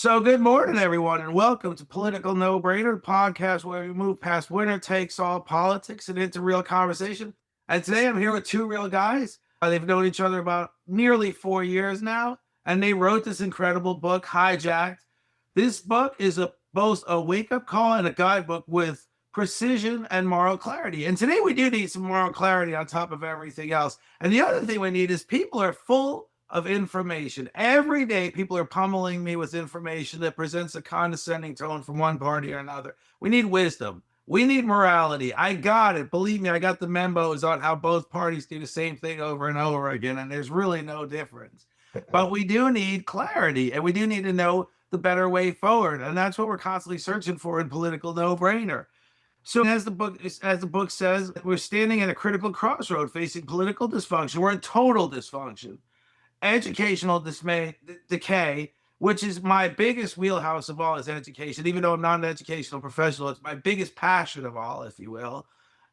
So good morning, everyone, and welcome to Political No Brainer, the podcast where we move past winner takes all politics and into real conversation. And today I'm here with two real guys. They've known each other about nearly 4 years now, and they wrote this incredible book, Hijacked. This book is both a wake-up call and a guidebook with precision and moral clarity. And today we do need some moral clarity on top of everything else. And the other thing we need is people are full of information. Every day, people are pummeling me with information that presents a condescending tone from one party or another. We need wisdom. We need morality. I got it. Believe me, I got the memos on how both parties do the same thing over and over again, and there's really no difference. But we do need clarity, and we do need to know the better way forward. And that's what we're constantly searching for in Political No-Brainer. So as the book says, we're standing at a critical crossroad facing political dysfunction. We're in total dysfunction, educational decay, which is my biggest wheelhouse of all, is education. Even though I'm not an educational professional, it's my biggest passion of all, if you will.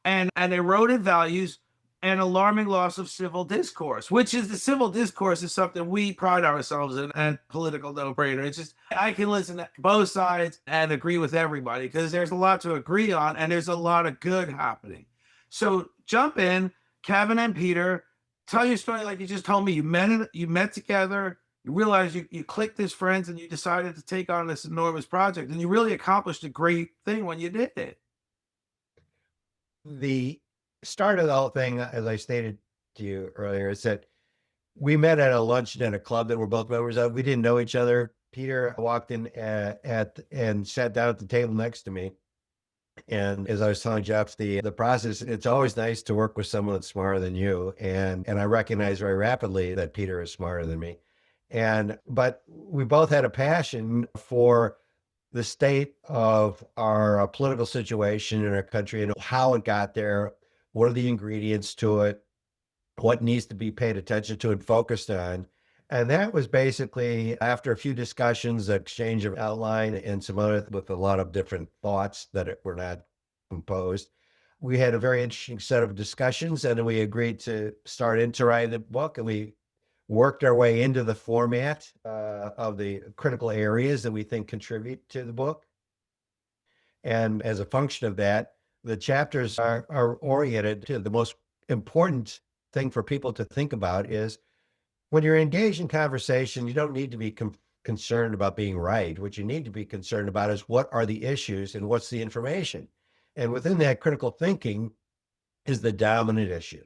And eroded values and alarming loss of civil discourse, which is the civil discourse is something we pride ourselves in and Political No-Brainer. It's just, I can listen to both sides and agree with everybody because there's a lot to agree on and there's a lot of good happening. So jump in, Kevin and Peter. Tell your story like you just told me. You met together, you realized you clicked as friends, and you decided to take on this enormous project, and you really accomplished a great thing when you did it. The start of the whole thing, as I stated to you earlier, is that we met at a luncheon at a club that we're both members of. We didn't know each other. Peter walked in and sat down at the table next to me. And as I was telling Jeff, the process, it's always nice to work with someone that's smarter than you. And I recognized very rapidly that Peter is smarter than me. But we both had a passion for the state of our political situation in our country and how it got there. What are the ingredients to it? What needs to be paid attention to and focused on? And that was basically after a few discussions, exchange of outline and some other with a lot of different thoughts that were not composed. We had a very interesting set of discussions, and then we agreed to start into writing the book, and we worked our way into the format of the critical areas that we think contribute to the book. And as a function of that, the chapters are oriented to the most important thing for people to think about is when you're engaged in conversation, you don't need to be concerned about being right. What you need to be concerned about is what are the issues and what's the information. And within that, critical thinking is the dominant issue.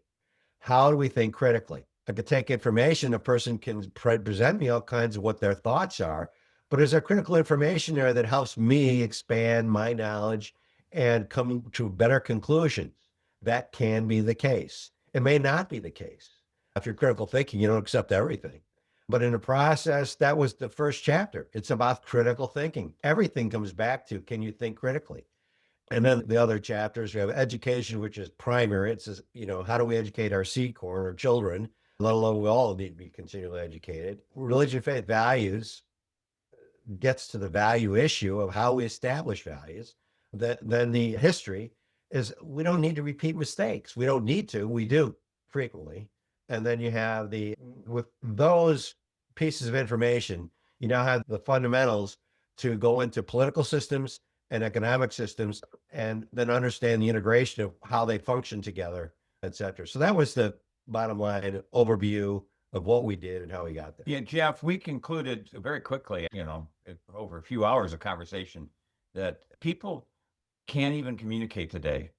How do we think critically? I could take information, a person can present me all kinds of what their thoughts are, but is there critical information there that helps me expand my knowledge and come to better conclusions? That can be the case. It may not be the case. If you're critical thinking, you don't accept everything. But in the process, that was the first chapter. It's about critical thinking. Everything comes back to, can you think critically? And then the other chapters, we have education, which is primary. It says, how do we educate our seed corn or children, let alone we all need to be continually educated. Religion, faith, values gets to the value issue of how we establish values. Then the history is we don't need to repeat mistakes. We don't need to, we do frequently. And then you have with those pieces of information, you now have the fundamentals to go into political systems and economic systems, and then understand the integration of how they function together, et cetera. So that was the bottom line overview of what we did and how we got there. Yeah, Jeff, we concluded very quickly, over a few hours of conversation, that people can't even communicate today.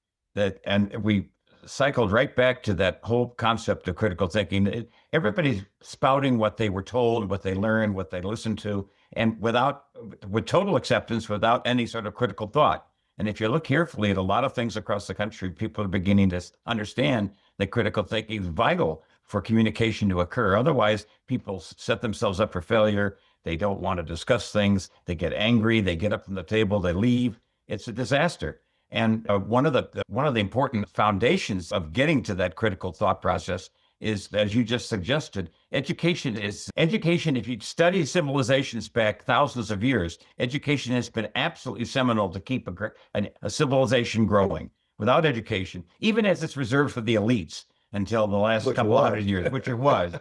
And we cycled right back to that whole concept of critical thinking. Everybody's spouting what they were told, what they learned, what they listened to, and with total acceptance, without any sort of critical thought. And if you look carefully at a lot of things across the country, people are beginning to understand that critical thinking is vital for communication to occur. Otherwise, people set themselves up for failure. They don't want to discuss things. They get angry. They get up from the table. They leave. It's a disaster. And one of the important foundations of getting to that critical thought process is, as you just suggested, education. If you study civilizations back thousands of years, education has been absolutely seminal to keep a civilization growing. Without education, even as it's reserved for the elites until the last couple hundred years, which it was,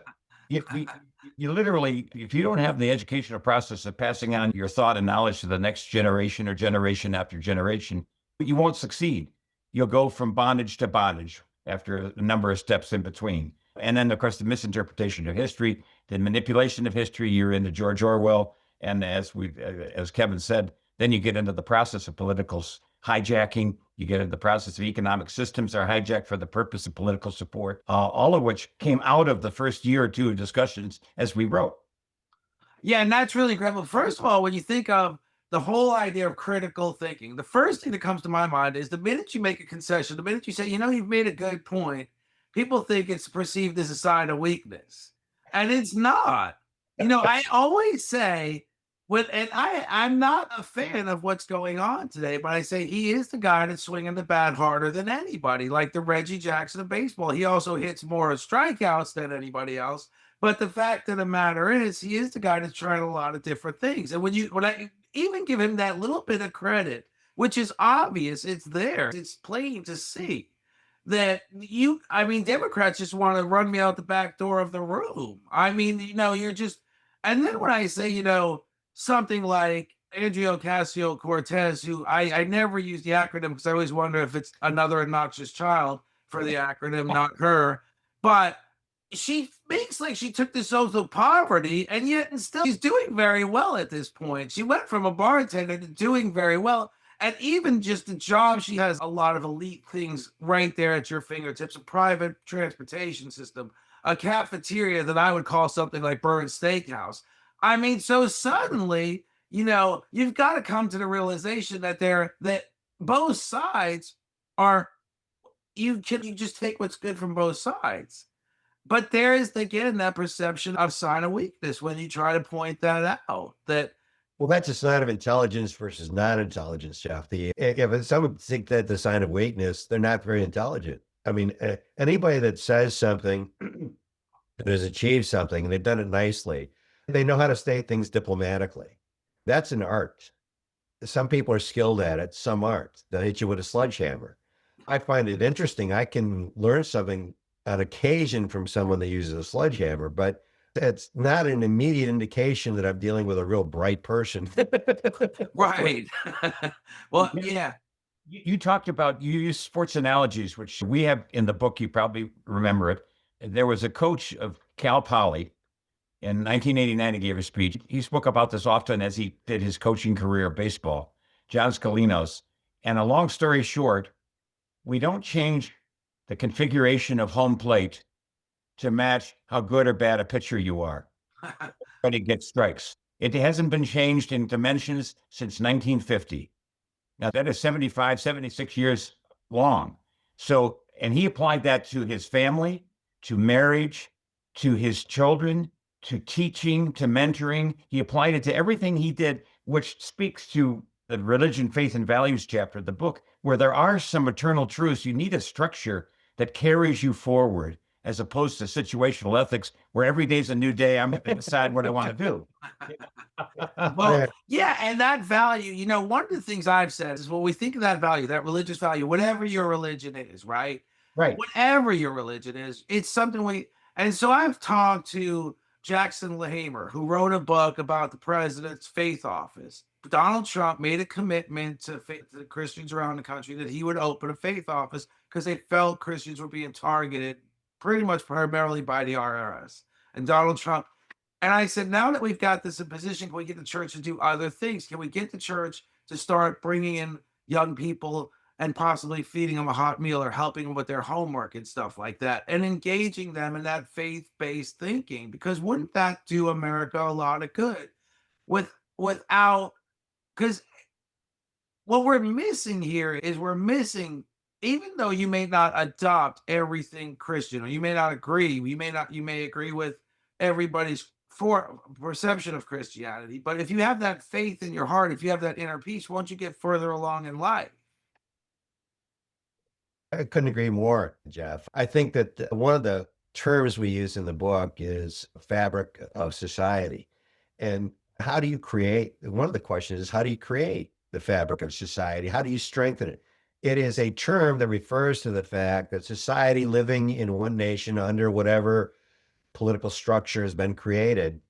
You literally, if you don't have the educational process of passing on your thought and knowledge to the next generation or generation after generation, you won't succeed. You'll go from bondage to bondage after a number of steps in between. And then, of course, the misinterpretation of history, the manipulation of history, you're into George Orwell. And as Kevin said, then you get into the process of political hijacking. You get into the process of economic systems are hijacked for the purpose of political support, all of which came out of the first year or two of discussions as we wrote. Yeah, and that's really great. Well, first of all, when you think of the whole idea of critical thinking, the first thing that comes to my mind is the minute you make a concession, the minute you say, you've made a good point, people think it's perceived as a sign of weakness. And it's not. I always say, I'm not a fan of what's going on today, but I say he is the guy that's swinging the bat harder than anybody, like the Reggie Jackson of baseball. He also hits more strikeouts than anybody else. But the fact of the matter is, he is the guy that's trying a lot of different things. And when I even give him that little bit of credit, which is obvious, it's there, it's plain to see that Democrats just want to run me out the back door of the room. You're just, and then when I say, something like Andrea Ocasio-Cortez, who I never use the acronym because I always wonder if it's another obnoxious child for the acronym, not her. But she makes like she took this oath of poverty, and yet and still she's doing very well at this point. She went from a bartender to doing very well. And even just the job, she has a lot of elite things right there at your fingertips, a private transportation system, a cafeteria that I would call something like Burns Steakhouse. So suddenly, you've got to come to the realization that that both sides are, you just take what's good from both sides. But there is, again, that perception of sign of weakness when you try to point that out. Well, that's a sign of intelligence versus non-intelligence, Jeff. If someone think that the sign of weakness, they're not very intelligent. Anybody that says something that has achieved something and they've done it nicely, they know how to state things diplomatically. That's an art. Some people are skilled at it, some aren't. They'll hit you with a sledgehammer. I find it interesting. I can learn something on occasion from someone that uses a sledgehammer, but it's not an immediate indication that I'm dealing with a real bright person. Right. Well, yeah. You talked about, you use sports analogies, which we have in the book. You probably remember it. There was a coach of Cal Poly in 1989. He gave a speech. He spoke about this often as he did his coaching career of baseball, John Scalinos. And a long story short, we don't change the configuration of home plate to match how good or bad a pitcher you are. But it gets strikes. It hasn't been changed in dimensions since 1950. Now that is 75, 76 years long. So, and he applied that to his family, to marriage, to his children, to teaching, to mentoring. He applied it to everything he did, which speaks to the religion, faith, and values chapter of the book, where there are some eternal truths. You need a structure that carries you forward, as opposed to situational ethics, where every day's a new day. I'm going to decide what I want to do. Well, yeah, and that value, one of the things I've said is, when we think of that value, that religious value, whatever your religion is, right? Right. Whatever your religion is, it's something and so I've talked to Jackson Lahamer, who wrote a book about the president's faith office. Donald Trump made a commitment to the Christians around the country that he would open a faith office because they felt Christians were being targeted pretty much primarily by the RRS. And Donald Trump, and I said, now that we've got this in position, can we get the church to do other things? Can we get the church to start bringing in young people and possibly feeding them a hot meal or helping them with their homework and stuff like that, and engaging them in that faith-based thinking? Because wouldn't that do America a lot of good? Without, because what we're missing here is even though you may not adopt everything Christian, or you may not agree, you may agree with everybody's perception of Christianity, but if you have that faith in your heart, if you have that inner peace, won't you get further along in life? I couldn't agree more, Jeff. I think that one of the terms we use in the book is fabric of society. And how do you create, one of the questions is, how do you create the fabric of society? How do you strengthen it? It is a term that refers to the fact that society living in one nation under whatever political structure has been created,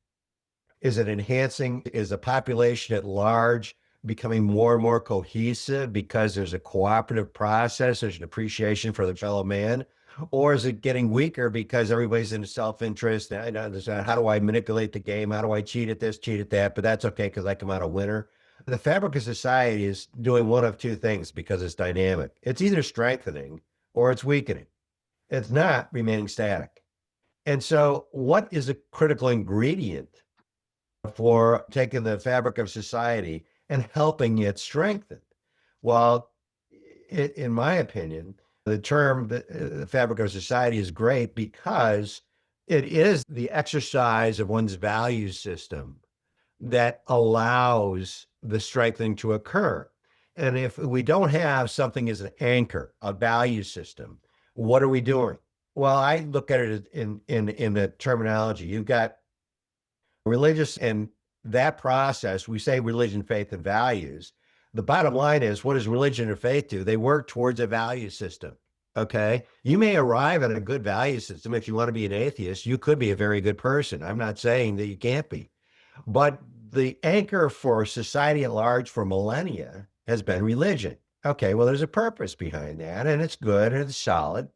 is it enhancing? Is the population at large becoming more and more cohesive because there's a cooperative process, there's an appreciation for the fellow man? Or is it getting weaker because everybody's in self-interest? I understand, how do I manipulate the game? How do I cheat at this, cheat at that? But that's okay because I come out a winner. The fabric of society is doing one of two things because it's dynamic. It's either strengthening or it's weakening. It's not remaining static. And so what is a critical ingredient for taking the fabric of society and helping it strengthen? Well, in my opinion, the term the fabric of society is great because it is the exercise of one's value system that allows the strengthening to occur. And if we don't have something as an anchor, a value system, what are we doing? Well, I look at it in the terminology. You've got religious and that process. We say religion, faith, and values. The bottom line is, what does religion and faith do? They work towards a value system. Okay. You may arrive at a good value system. If you want to be an atheist, you could be a very good person. I'm not saying that you can't be, but the anchor for society at large for millennia has been religion. Okay. Well, there's a purpose behind that, and it's good and it's solid.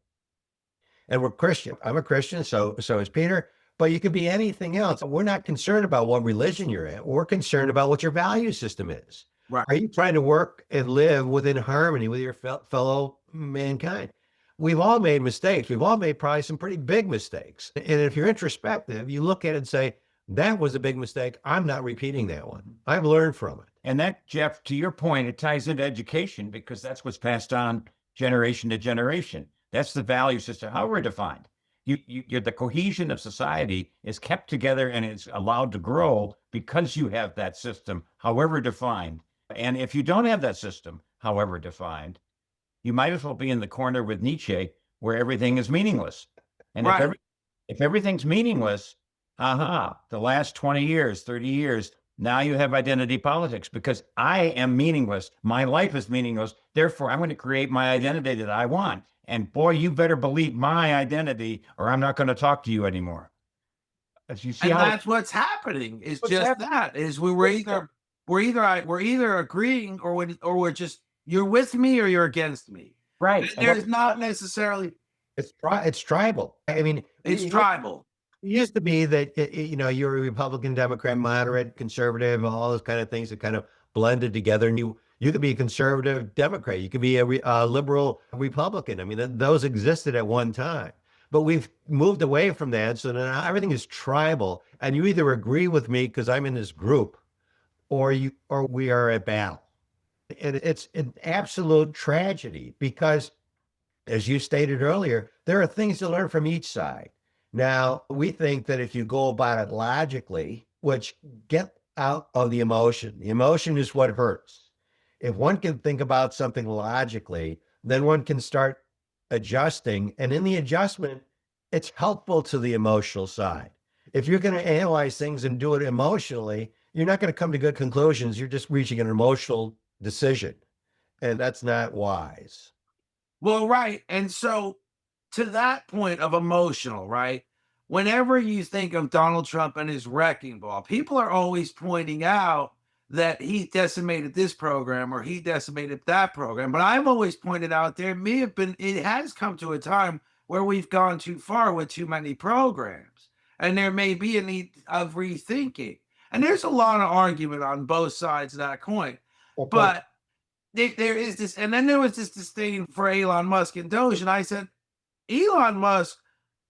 And we're Christian. I'm a Christian, so is Peter. But you could be anything else. We're not concerned about what religion you're in. We're concerned about what your value system is. Right. Are you trying to work and live within harmony with your fellow mankind? We've all made mistakes. We've all made probably some pretty big mistakes. And if you're introspective, you look at it and say, that was a big mistake. I'm not repeating that one. I've learned from it. And that, Jeff, to your point, it ties into education because that's what's passed on generation to generation. That's the value system, how we're defined. You're the cohesion of society is kept together and it's allowed to grow because you have that system, however defined. And if you don't have that system, however defined, you might as well be in the corner with Nietzsche where everything is meaningless. And right. if everything's meaningless, the last 20 years, 30 years, now you have identity politics because I am meaningless. My life is meaningless. Therefore, I'm going to create my identity that I want. And boy, you better believe my identity or I'm not going to talk to you anymore. As you see, and that's what's happening. Is just happening? That is we're either agreeing or we're just, you're with me or you're against me. Right. And there's not necessarily. It's tribal. I mean, it's tribal. It used to be that, you're a Republican, Democrat, moderate, conservative, all those kind of things that kind of blended together. And you could be a conservative Democrat. You could be a liberal Republican. I mean, those existed at one time, but we've moved away from that. So now everything is tribal, and you either agree with me because I'm in this group, or we are at battle. And it's an absolute tragedy because, as you stated earlier, there are things to learn from each side. Now, we think that if you go about it logically, which get out of the emotion is what hurts. If one can think about something logically, then one can start adjusting. And in the adjustment, it's helpful to the emotional side. If you're going to analyze things and do it emotionally, you're not going to come to good conclusions. You're just reaching an emotional decision. And that's not wise. Well, right. And so to that point of emotional, right? Whenever you think of Donald Trump and his wrecking ball, people are always pointing out that he decimated this program or he decimated that program. But I've always pointed out it has come to a time where we've gone too far with too many programs. And there may be a need of rethinking. And there's a lot of argument on both sides of that coin. Okay. But there is this, and then there was this disdain for Elon Musk and Doge. And I said, Elon Musk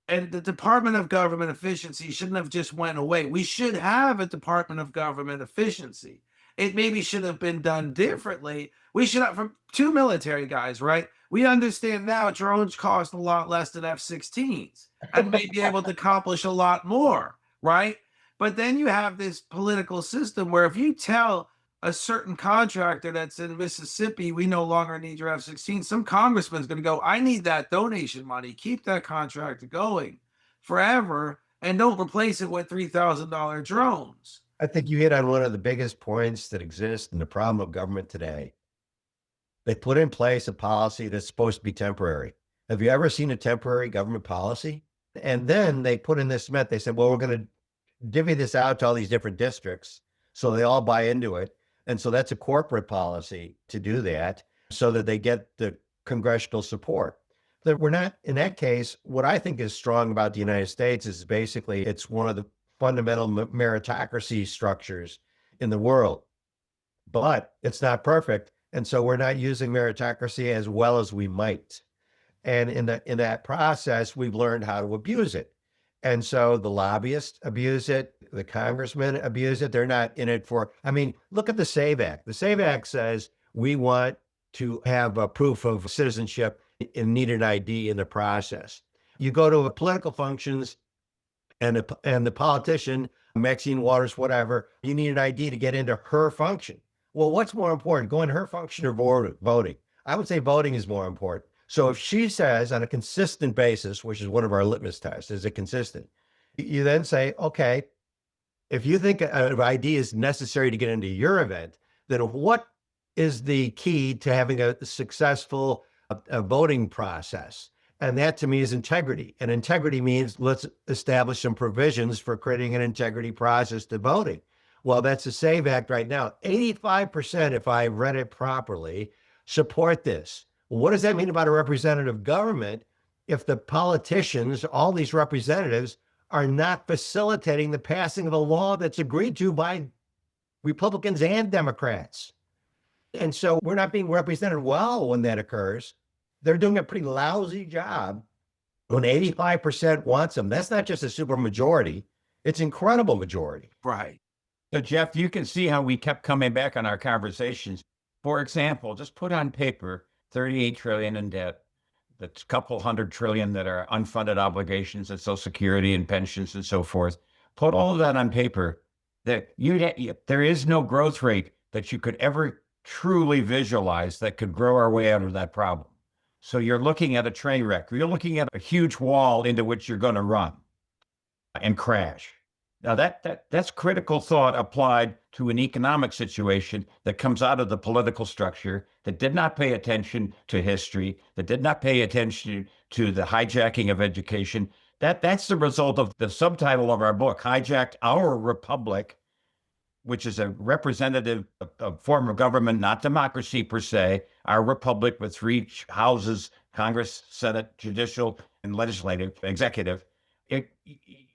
and the Department of Government Efficiency shouldn't have just went away. We should have a Department of Government Efficiency. It maybe should have been done differently. We should have, from two military guys, right? We understand now drones cost a lot less than F-16s and may be able to accomplish a lot more, right? But then you have this political system where if you tell a certain contractor that's in Mississippi, we no longer need your F-16, some congressman's going to go, I need that donation money. Keep that contract going forever and don't replace it with $3,000 drones. I think you hit on one of the biggest points that exist in the problem of government today. They put in place a policy that's supposed to be temporary. Have you ever seen a temporary government policy? And then they put in this cement. They said, well, we're going to divvy this out to all these different districts. So they all buy into it. And so that's a corporate policy to do that so that they get the congressional support. That we're not, in that case, what I think is strong about the United States is basically it's one of the fundamental meritocracy structures in the world, but it's not perfect. And so we're not using meritocracy as well as we might. And in that process, we've learned how to abuse it. And so the lobbyists abuse it, the congressmen abuse it. They're not in it for, I mean, look at the SAVE Act. The SAVE Act says we want to have a proof of citizenship and need an ID in the process. You go to political functions and the politician, Maxine Waters, whatever, you need an ID to get into her function. Well, what's more important, going to her function or voting? I would say voting is more important. So if she says on a consistent basis, which is one of our litmus tests, is it consistent? You then say, okay, if you think an ID is necessary to get into your event, then what is the key to having a successful voting process? And that to me is integrity. And integrity means let's establish some provisions for creating an integrity process to voting. Well, that's the SAVE Act right now. 85%, if I read it properly, support this. What does that mean about a representative government if the politicians, all these representatives, are not facilitating the passing of a law that's agreed to by Republicans and Democrats? And so we're not being represented well when that occurs. They're doing a pretty lousy job when 85% wants them. That's not just a super majority. It's incredible majority. Right. So Jeff, you can see how we kept coming back on our conversations. For example, just put on paper 38 trillion in debt, that's a couple hundred trillion that are unfunded obligations and Social Security and pensions and so forth. Put all of that on paper. That there is no growth rate that you could ever truly visualize that could grow our way out of that problem. So you're looking at a train wreck. You're looking at a huge wall into which you're going to run and crash. Now that's critical thought applied to an economic situation that comes out of the political structure that did not pay attention to history, that did not pay attention to the hijacking of education. That's the result of the subtitle of our book, Hijacked, Our Republic, which is a representative of form of government, not democracy per se, our republic with three houses, Congress, Senate, judicial, and legislative, executive.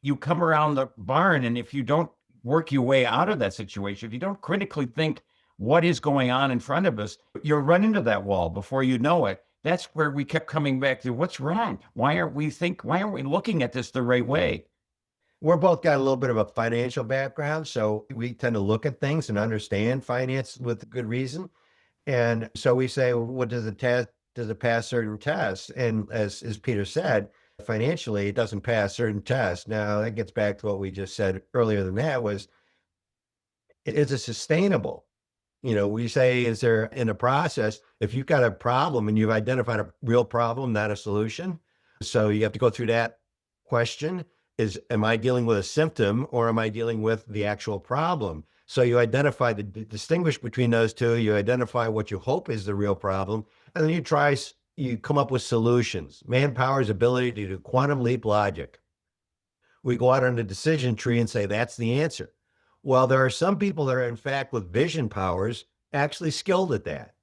You come around the barn, and if you don't work your way out of that situation, if you don't critically think what is going on in front of us, you'll run into that wall before you know it. That's where we kept coming back to what's wrong? Why aren't we looking at this the right way? We're both got a little bit of a financial background, so we tend to look at things and understand finance with good reason. And so we say, well, what does it pass certain tests? And as Peter said, financially, it doesn't pass certain tests. Now that gets back to what we just said earlier than that was, is it sustainable? We say, is there in a process, if you've got a problem and you've identified a real problem, not a solution. So you have to go through that question. Am I dealing with a symptom or am I dealing with the actual problem? So you identify distinguish between those two, you identify what you hope is the real problem, and then you come up with solutions. Manpower's ability to do quantum leap logic. We go out on the decision tree and say, that's the answer. Well, there are some people that are in fact with vision powers actually skilled at that.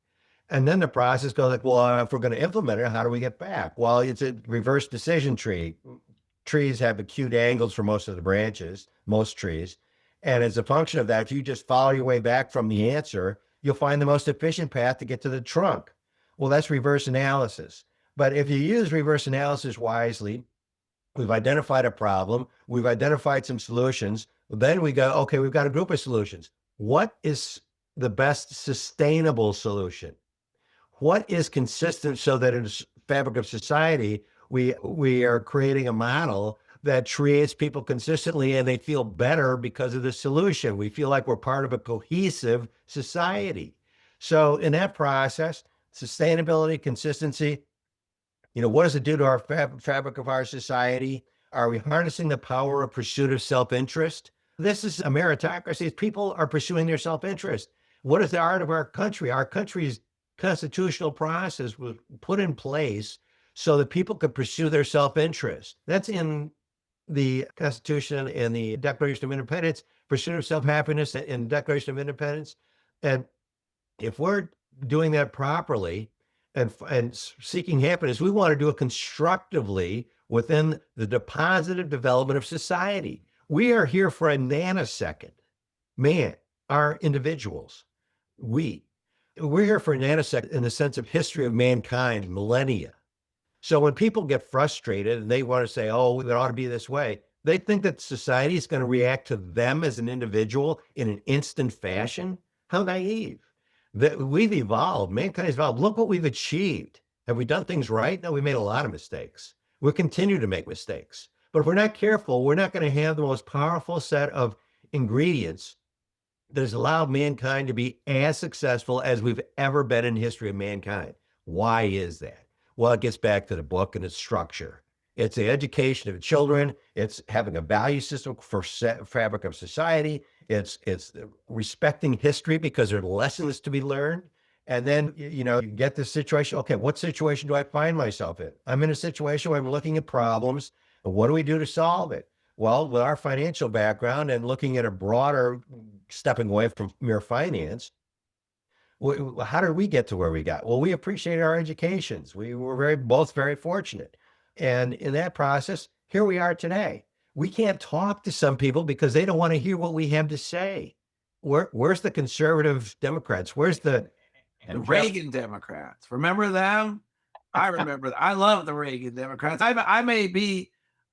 And then the process goes like, well, if we're going to implement it, how do we get back? Well, it's a reverse decision tree. Trees have acute angles for most of the branches, most trees. And as a function of that, if you just follow your way back from the answer, you'll find the most efficient path to get to the trunk. Well, that's reverse analysis. But if you use reverse analysis wisely, we've identified a problem, we've identified some solutions, then we go, okay, we've got a group of solutions. What is the best sustainable solution? What is consistent so that in the fabric of society, we are creating a model that treats people consistently and they feel better because of the solution. We feel like we're part of a cohesive society. So in that process, sustainability, consistency, what does it do to our fabric of our society? Are we harnessing the power of pursuit of self-interest? This is a meritocracy. People are pursuing their self-interest. What is the art of our country? Our country's constitutional process was put in place so that people could pursue their self-interest. That's in the Constitution and the Declaration of Independence, pursuit of self-happiness in the Declaration of Independence. And if we're doing that properly and seeking happiness, we want to do it constructively within the positive development of society. We are here for a nanosecond. Man, our individuals, we're here for a nanosecond in the sense of history of mankind, millennia. So when people get frustrated and they want to say, oh, it ought to be this way, they think that society is going to react to them as an individual in an instant fashion. How naive. That we've evolved, mankind has evolved. Look what we've achieved. Have we done things right? No, we made a lot of mistakes. We'll continue to make mistakes. But if we're not careful, we're not going to have the most powerful set of ingredients that has allowed mankind to be as successful as we've ever been in the history of mankind. Why is that? Well, it gets back to the book and its structure. It's the education of children. It's having a value system for fabric of society. It's respecting history because there are lessons to be learned. And then, you get this situation. Okay, what situation do I find myself in? I'm in a situation where I'm looking at problems. And what do we do to solve it? Well, with our financial background and looking at a broader, stepping away from mere finance, how did we get to where we got? Well, we appreciated our educations. We were both very fortunate. And in that process, here we are today. We can't talk to some people because they don't want to hear what we have to say. Where's the conservative Democrats? Where's the Reagan Democrats? Remember them? I remember. I love the Reagan Democrats. I may be,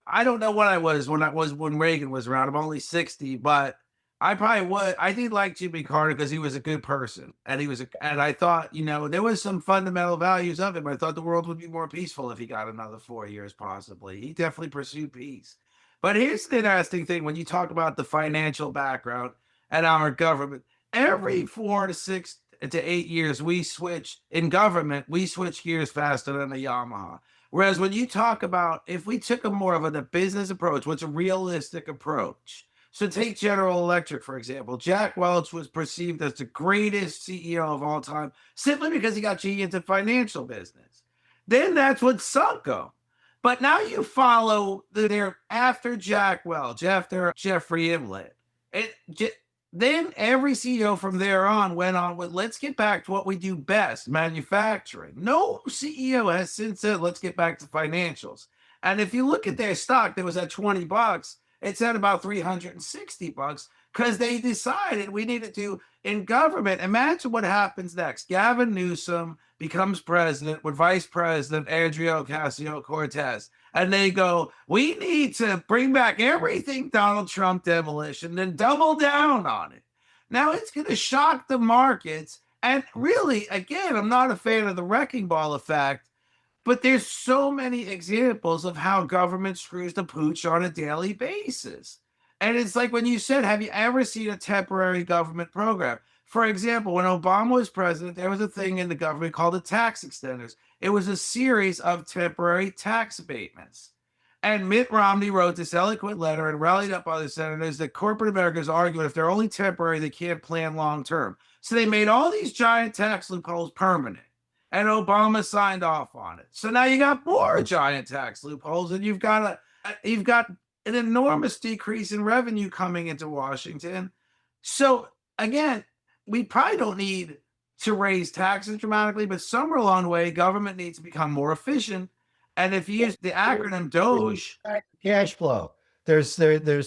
I don't know what I was when Reagan was around. I'm only 60, but I probably would. I did like Jimmy Carter because he was a good person, and and I thought, there was some fundamental values of him. I thought the world would be more peaceful if he got another 4 years, possibly. He definitely pursued peace. But here's the interesting thing: when you talk about the financial background and our government, every 4 to 6 to 8 years, we switch gears faster than a Yamaha. Whereas when you talk about, if we took a more of a business approach, what's a realistic approach? So take General Electric, for example. Jack Welch was perceived as the greatest CEO of all time simply because he got GE into financial business. Then that's what sunk him. But now you follow their after Jack Welch, after Jeffrey Imlet. Then every CEO from there on went on with, let's get back to what we do best, manufacturing. No CEO has since said, let's get back to financials. And if you look at their stock that was at $20, it's at about $360 because they decided we needed to, in government. Imagine what happens next. Gavin Newsom becomes president with Vice President Andrea Ocasio-Cortez. And they go, we need to bring back everything Donald Trump demolition and double down on it. Now it's going to shock the markets. And really, again, I'm not a fan of the wrecking ball effect, but there's so many examples of how government screws the pooch on a daily basis. And it's like when you said, have you ever seen a temporary government program? For example, when Obama was president, there was a thing in the government called the tax extenders. It was a series of temporary tax abatements. And Mitt Romney wrote this eloquent letter and rallied up other senators that corporate America is arguing if they're only temporary, they can't plan long term. So they made all these giant tax loopholes permanent. And Obama signed off on it. So now you got more giant tax loopholes, and you've got an enormous decrease in revenue coming into Washington. So again, we probably don't need to raise taxes dramatically, but somewhere along the way, government needs to become more efficient. And if you use the acronym DOGE, cash flow, there's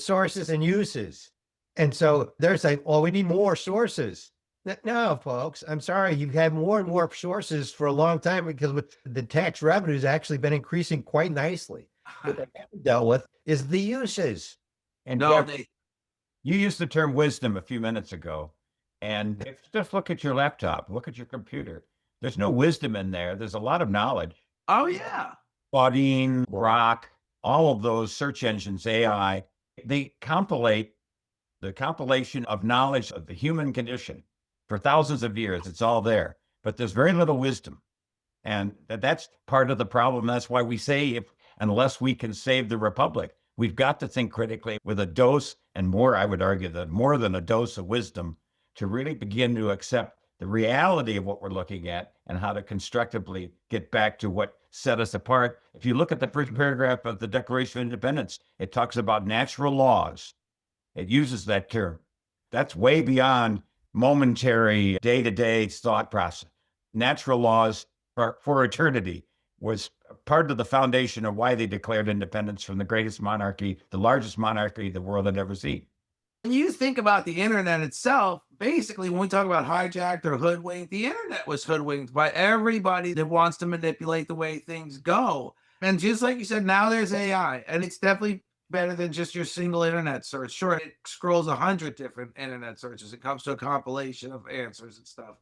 sources and uses. And so there's like, well, we need more sources. No, folks, I'm sorry. You've had more and more sources for a long time because the tax revenue has actually been increasing quite nicely. What they haven't dealt with is the uses. And you used the term wisdom a few minutes ago. And just look at your laptop, look at your computer. There's no wisdom in there. There's a lot of knowledge. Oh, yeah. Claudine, Grok, all of those search engines, AI, they compilate the compilation of knowledge of the human condition for thousands of years. It's all there, but there's very little wisdom. And that's part of the problem. That's why we say, unless we can save the republic, we've got to think critically with a dose and more, I would argue that more than a dose of wisdom to really begin to accept the reality of what we're looking at and how to constructively get back to what set us apart. If you look at the first paragraph of the Declaration of Independence, it talks about natural laws. It uses that term. That's way beyond momentary day-to-day thought process. Natural laws for eternity was part of the foundation of why they declared independence from the greatest monarchy, the largest monarchy the world had ever seen. When you think about the internet itself, basically, when we talk about hijacked or hoodwinked, the internet was hoodwinked by everybody that wants to manipulate the way things go. And just like you said, now there's AI, and it's definitely better than just your single internet search. Sure, it scrolls 100 different internet searches. It comes to a compilation of answers and stuff.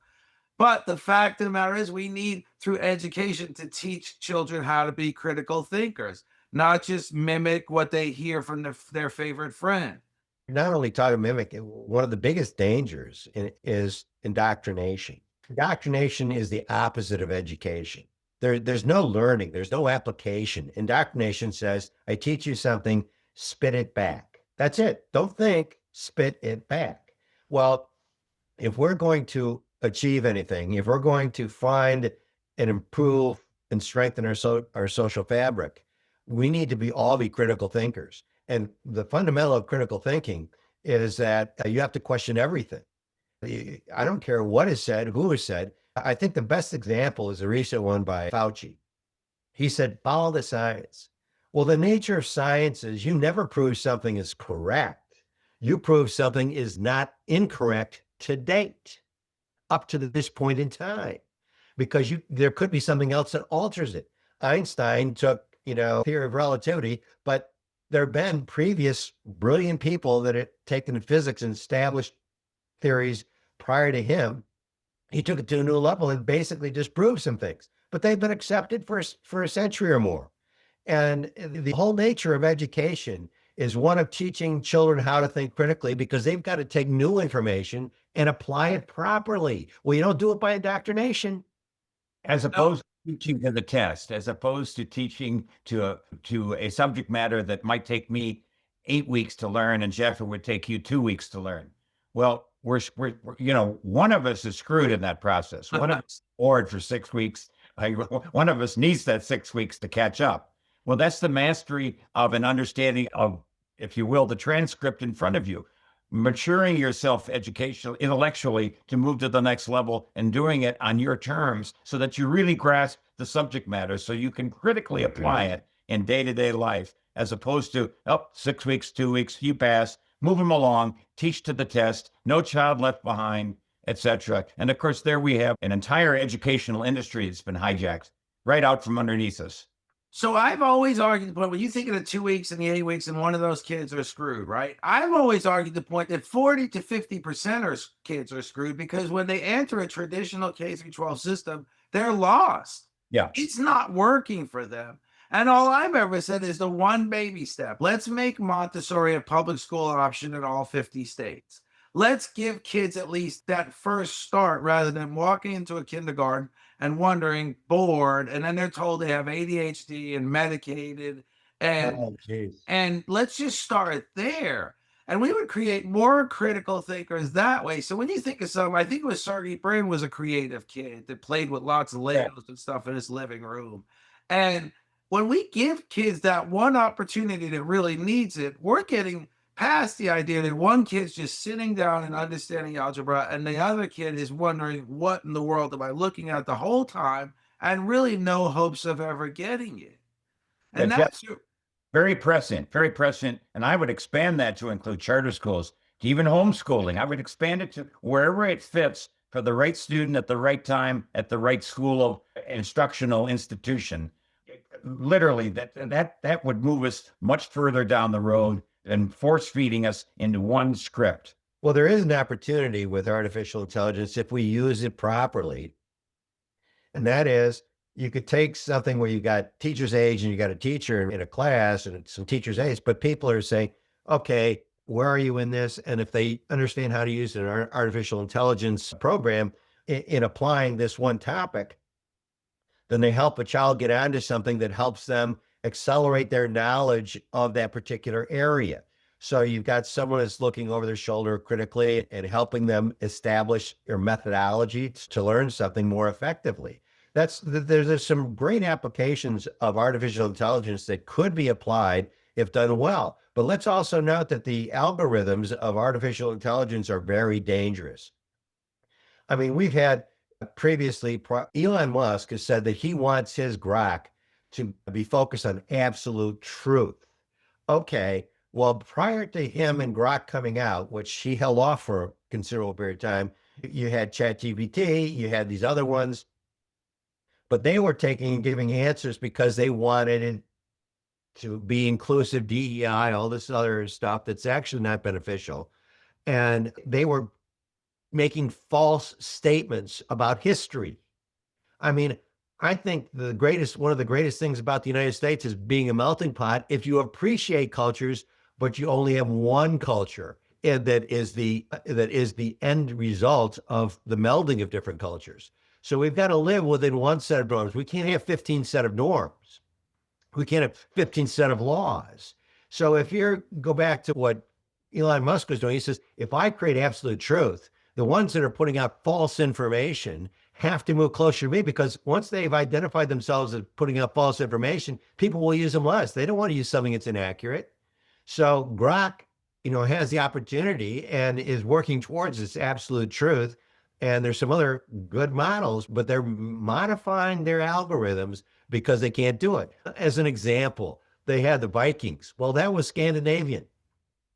But the fact of the matter is, we need, through education, to teach children how to be critical thinkers, not just mimic what they hear from their favorite friend. Not only talking mimic, one of the biggest dangers is indoctrination. Indoctrination is the opposite of education. There's no learning, there's no application. Indoctrination says, I teach you something, spit it back. That's it. Don't think, spit it back. Well, if we're going to achieve anything, if we're going to find and improve and strengthen our social fabric, we need to all be critical thinkers. And the fundamental of critical thinking is that you have to question everything. I don't care what is said, who is said. I think the best example is a recent one by Fauci. He said, follow the science. Well, the nature of science is you never prove something is correct. You prove something is not incorrect to date, up to this point in time, because there could be something else that alters it. Einstein took, theory of relativity, but there have been previous brilliant people that had taken physics and established theories prior to him. He took it to a new level and basically disproved some things, but they've been accepted for a century or more. And the whole nature of education is one of teaching children how to think critically, because they've got to take new information and apply it properly. Well, you don't do it by indoctrination. As opposed to teaching to the test, as opposed to teaching to a subject matter that might take me 8 weeks to learn, and Jeff, it would take you 2 weeks to learn. Well, we're one of us is screwed in that process. One of us bored for 6 weeks. One of us needs that 6 weeks to catch up. Well, that's the mastery of an understanding of, if you will, the transcript in front of you. Maturing yourself educationally, intellectually, to move to the next level and doing it on your terms so that you really grasp the subject matter so you can critically apply it in day-to-day life, as opposed to, 6 weeks, 2 weeks, you pass, move them along, teach to the test, no child left behind, etc. And of course, there we have an entire educational industry that's been hijacked right out from underneath us. So I've always argued the point, when you think of the 2 weeks and the 8 weeks and one of those kids are screwed, right? I've always argued the point that 40 to 50% of kids are screwed, because when they enter a traditional K-12 system, they're lost. Yeah. It's not working for them. And all I've ever said is the one baby step. Let's make Montessori a public school option in all 50 states. Let's give kids at least that first start, rather than walking into a kindergarten and wondering, bored, and then they're told they have ADHD and medicated, and let's just start there. And we would create more critical thinkers that way. So when you think of something, I think it was Sergey Brin was a creative kid that played with lots of Legos and stuff in his living room. And when we give kids that one opportunity that really needs it, we're getting past the idea that one kid's just sitting down and understanding algebra, and the other kid is wondering, what in the world am I looking at the whole time, and really no hopes of ever getting it. And that's very prescient, very prescient. And I would expand that to include charter schools, to even homeschooling. I would expand it to wherever it fits for the right student at the right time, at the right school of instructional institution. Literally, that would move us much further down the road and force feeding us into one script. Well, there is an opportunity with artificial intelligence if we use it properly. And that is, you could take something where you got teacher's age and you got a teacher in a class and some teacher's age, but people are saying, okay, where are you in this? And if they understand how to use an artificial intelligence program in applying this one topic, then they help a child get onto something that helps them accelerate their knowledge of that particular area. So you've got someone that's looking over their shoulder critically and helping them establish their methodology to learn something more effectively. There's some great applications of artificial intelligence that could be applied if done well. But let's also note that the algorithms of artificial intelligence are very dangerous. I mean, we've had previously, Elon Musk has said that he wants his Grok to be focused on absolute truth. Okay, well, prior to him and Grok coming out, which he held off for a considerable period of time, you had ChatGPT, you had these other ones, but they were taking and giving answers because they wanted it to be inclusive, DEI, all this other stuff that's actually not beneficial. And they were making false statements about history. I mean, I think one of the greatest things about the United States is being a melting pot. If you appreciate cultures, but you only have one culture, and that is the end result of the melding of different cultures. So we've got to live within one set of norms. We can't have 15 set of norms. We can't have 15 set of laws. So if you go back to what Elon Musk was doing, he says, if I create absolute truth, the ones that are putting out false information have to move closer to me, because once they've identified themselves as putting out false information, people will use them less. They don't want to use something that's inaccurate. So Grok, has the opportunity and is working towards this absolute truth. And there's some other good models, but they're modifying their algorithms because they can't do it. As an example, they had the Vikings. Well, that was Scandinavian,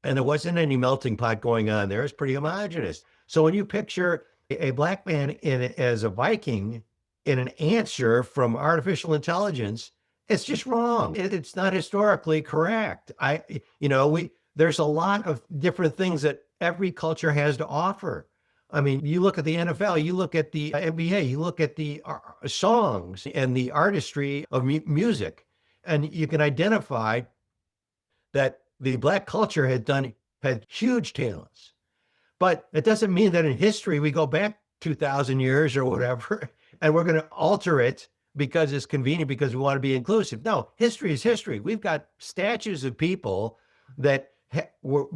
and there wasn't any melting pot going on there. It's pretty homogenous. So when you picture a black man as a Viking in an answer from artificial intelligence, it's just wrong. It's not historically correct. There's a lot of different things that every culture has to offer. I mean, you look at the NFL, you look at the NBA, you look at the songs and the artistry of music, and you can identify that the Black culture had huge talents. But it doesn't mean that in history we go back 2,000 years or whatever, and we're going to alter it because it's convenient, because we want to be inclusive. No, history is history. We've got statues of people that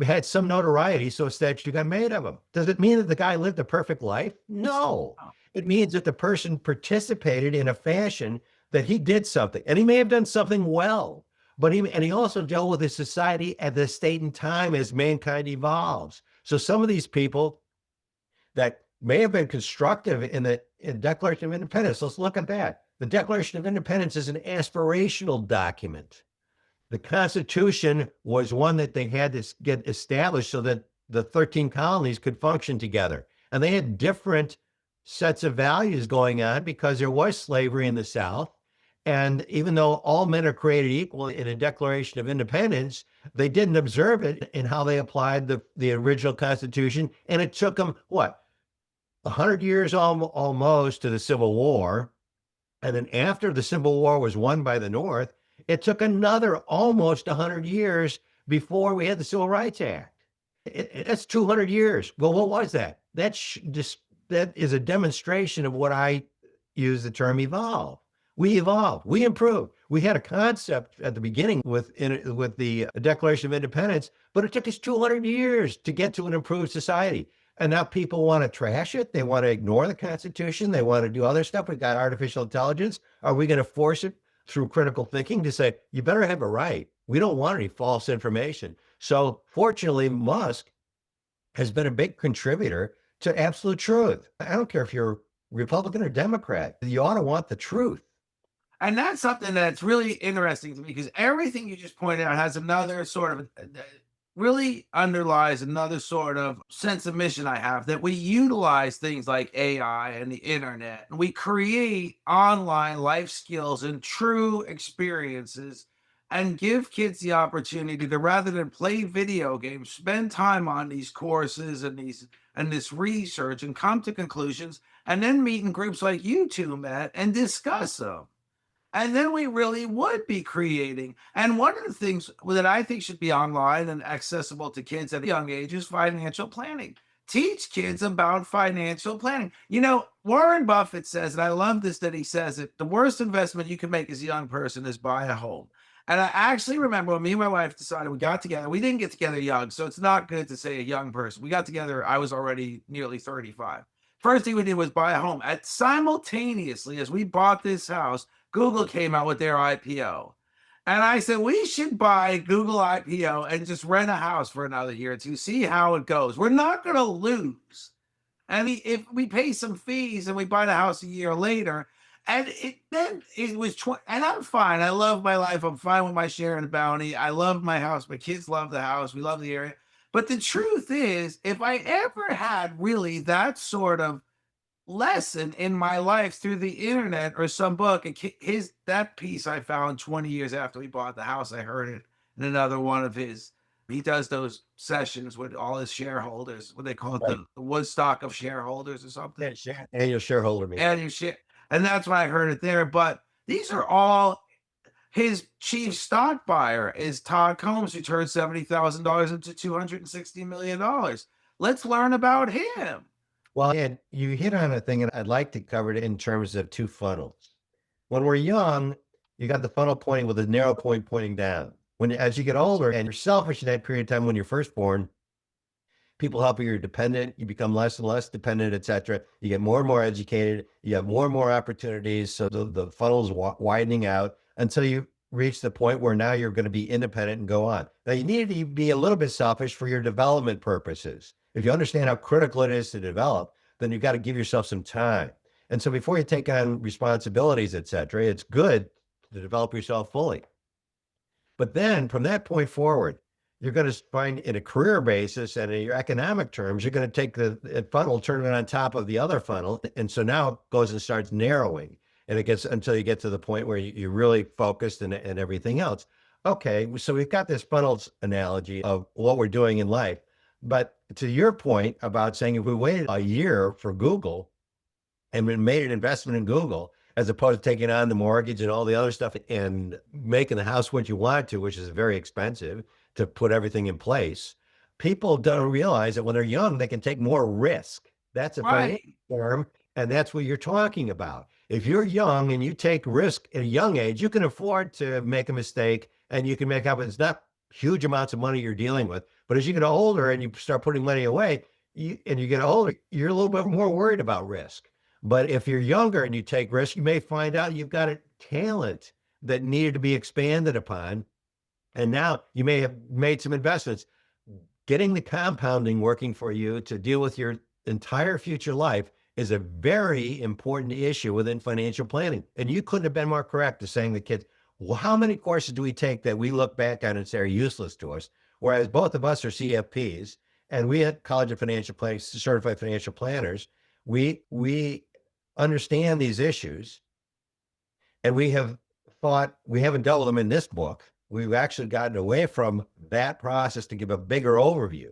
had some notoriety, so a statue got made of them. Does it mean that the guy lived a perfect life? No. It means that the person participated in a fashion that he did something, and he may have done something well, but he also dealt with his society at the state and time as mankind evolves. So some of these people that may have been constructive in the Declaration of Independence, let's look at that. The Declaration of Independence is an aspirational document. The Constitution was one that they had to get established so that the 13 colonies could function together. And they had different sets of values going on because there was slavery in the South. And even though all men are created equal in a Declaration of Independence, they didn't observe it in how they applied the original Constitution. And it took them, 100 years almost to the Civil War. And then after the Civil War was won by the North, it took another almost 100 years before we had the Civil Rights Act. That's 200 years. Well, what was that? That is a demonstration of what I use the term evolve. We evolved. We improved. We had a concept at the beginning with the Declaration of Independence, but it took us 200 years to get to an improved society. And now people want to trash it. They want to ignore the Constitution. They want to do other stuff. We've got artificial intelligence. Are we going to force it through critical thinking to say, you better have it right? We don't want any false information. So fortunately, Musk has been a big contributor to absolute truth. I don't care if you're Republican or Democrat. You ought to want the truth. And that's something that's really interesting to me, because everything you just pointed out has another sort of really underlies another sort of sense of mission I have, that we utilize things like AI and the internet, and we create online life skills and true experiences and give kids the opportunity to, rather than play video games, spend time on these courses and this research and come to conclusions, and then meet in groups like you two met and discuss them. And then we really would be creating. And one of the things that I think should be online and accessible to kids at a young age is financial planning. Teach kids about financial planning. Warren Buffett says, and I love this, that he says that the worst investment you can make as a young person is buy a home. And I actually remember when me and my wife decided we got together. We didn't get together young, so it's not good to say a young person. We got together, I was already nearly 35. First thing we did was buy a home. At simultaneously as we bought this house, Google came out with their IPO. And I said, we should buy Google IPO and just rent a house for another year to see how it goes. We're not going to lose. And if we pay some fees and we buy the house a year later, and then it was 20, and I'm fine. I love my life. I'm fine with my share in the bounty. I love my house. My kids love the house. We love the area. But the truth is, if I ever had really that sort of lesson in my life through the internet or some book, and that piece I found 20 years after we bought the house, I heard it in another one of his. He does those sessions with all his shareholders, what they call it, Right. the Woodstock of shareholders or something. Annual shareholder meeting. And you shit. And that's why I heard it there. But these are all his chief stock buyer is Todd Combs, who turned $70,000 into $260 million. Let's learn about him. Well, and you hit on a thing, and I'd like to cover it in terms of two funnels. When we're young, you got the funnel pointing with a narrow point pointing down. As you get older and you're selfish in that period of time when you're first born, people help you, you're dependent, you become less and less dependent, etc. You get more and more educated, you have more and more opportunities. So the funnel's widening out until you reach the point where now you're going to be independent and go on. Now you need to be a little bit selfish for your development purposes. If you understand how critical it is to develop, then you've got to give yourself some time. And so before you take on responsibilities, etc., it's good to develop yourself fully. But then from that point forward, you're going to find in a career basis and in your economic terms, you're going to take the funnel, turn it on top of the other funnel. And so now it goes and starts narrowing, and it gets until you get to the point where you're really focused and everything else. Okay, so we've got this funnels analogy of what we're doing in life. But to your point about saying if we waited a year for Google and we made an investment in Google, as opposed to taking on the mortgage and all the other stuff and making the house what you want to, which is very expensive to put everything in place. People don't realize that when they're young, they can take more risk. That's a financial term, and that's what you're talking about. If you're young and you take risk at a young age, you can afford to make a mistake and you can make up. It's not huge amounts of money you're dealing with, but as you get older and you start putting money away, and you get older, you're a little bit more worried about risk. But if you're younger and you take risks, you may find out you've got a talent that needed to be expanded upon. And now you may have made some investments. Getting the compounding working for you to deal with your entire future life is a very important issue within financial planning. And you couldn't have been more correct to saying to kids, well, how many courses do we take that we look back on and say are useless to us? Whereas both of us are CFPs, and we at College of Financial Planning, certified financial planners, we understand these issues, and we haven't dealt with them in this book. We've actually gotten away from that process to give a bigger overview.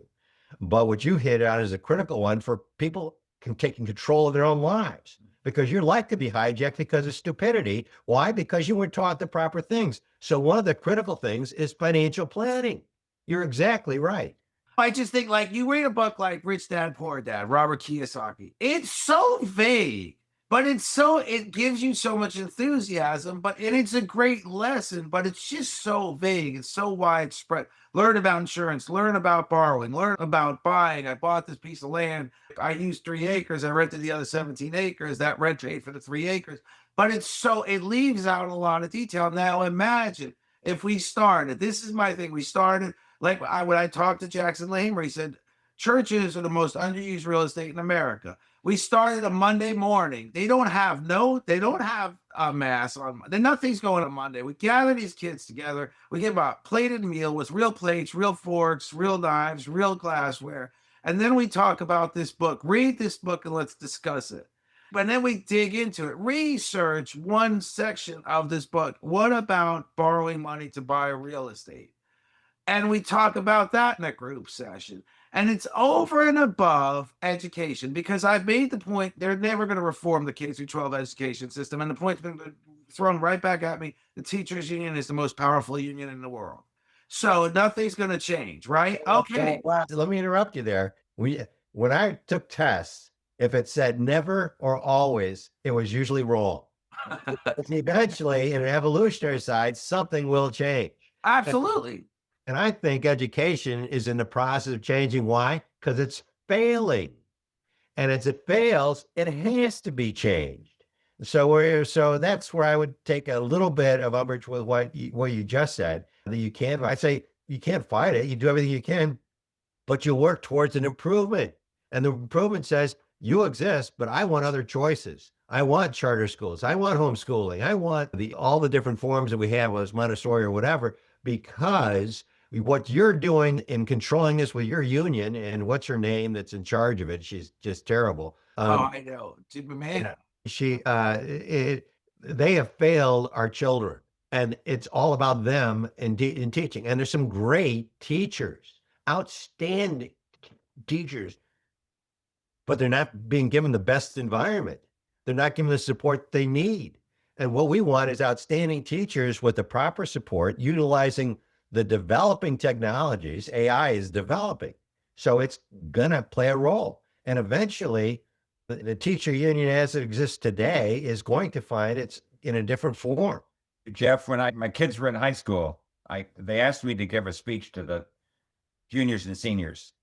But what you hit on is a critical one for people taking control of their own lives, because your life could be hijacked because of stupidity. Why? Because you weren't taught the proper things. So one of the critical things is financial planning. You're exactly right. I just think, like, you read a book like Rich Dad, Poor Dad, Robert Kiyosaki. It's so vague, but it gives you so much enthusiasm, and it's a great lesson, but it's just so vague. It's so widespread. Learn about insurance, learn about borrowing, learn about buying. I bought this piece of land. I used 3 acres. I rented the other 17 acres. That rent paid for the 3 acres. But it leaves out a lot of detail. Now imagine if we started, this is my thing. We started, like when I talked to Jackson Lamer, he said, churches are the most underused real estate in America. We started a Monday morning. They don't have a mass on. Then nothing's going on Monday. We gather these kids together. We give a plated meal with real plates, real forks, real knives, real glassware. And then we talk about this book. Read this book and let's discuss it. And then we dig into it. Research one section of this book. What about borrowing money to buy real estate? And we talk about that in a group session. And it's over and above education, because I've made the point they're never going to reform the K through 12 education system. And the point's been thrown right back at me. The teachers union is the most powerful union in the world. So nothing's going to change, right? Okay. Let me interrupt you there. When I took tests, if it said never or always, it was usually wrong. Eventually, in an evolutionary side, something will change. Absolutely. And I think education is in the process of changing. Why? Because it's failing. And as it fails, it has to be changed. So that's where I would take a little bit of umbrage with what you just said. That I say you can't fight it. You do everything you can, but you work towards an improvement. And the improvement says you exist, but I want other choices. I want charter schools. I want homeschooling. I want all the different forms that we have, whether it's Montessori or whatever, because what you're doing in controlling this with your union and what's her name that's in charge of it, she's just terrible. I know. Man. They have failed our children, and it's all about them in teaching. And there's some great teachers, outstanding teachers, but they're not being given the best environment. They're not given the support they need. And what we want is outstanding teachers with the proper support, utilizing the developing technologies. AI is developing, so it's going to play a role. And eventually, the teacher union as it exists today is going to find it's in a different form. Jeff, when my kids were in high school, they asked me to give a speech to the juniors and seniors.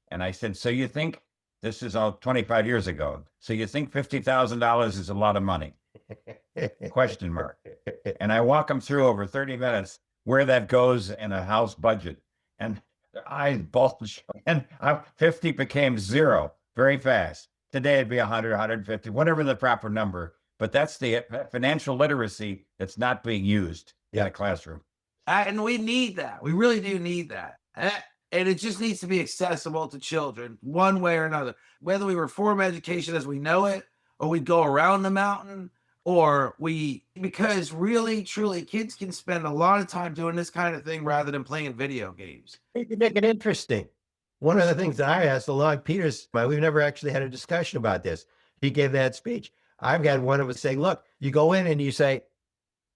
And I said, so you think, this is all 25 years ago, so you think $50,000 is a lot of money? Question mark. And I walk them through over 30 minutes where that goes in a house budget. And their eyes bulge. And 50 became zero very fast. Today it'd be 100, 150, whatever the proper number. But that's the financial literacy that's not being used in a classroom. And we need that. We really do need that. And it just needs to be accessible to children one way or another. Whether we reform education as we know it, or we go around the mountain, because really, truly, kids can spend a lot of time doing this kind of thing rather than playing video games. You can make it interesting. One of the things that I asked along Peter's, we've never actually had a discussion about this. He gave that speech. I've had one of us saying, look, you go in and you say,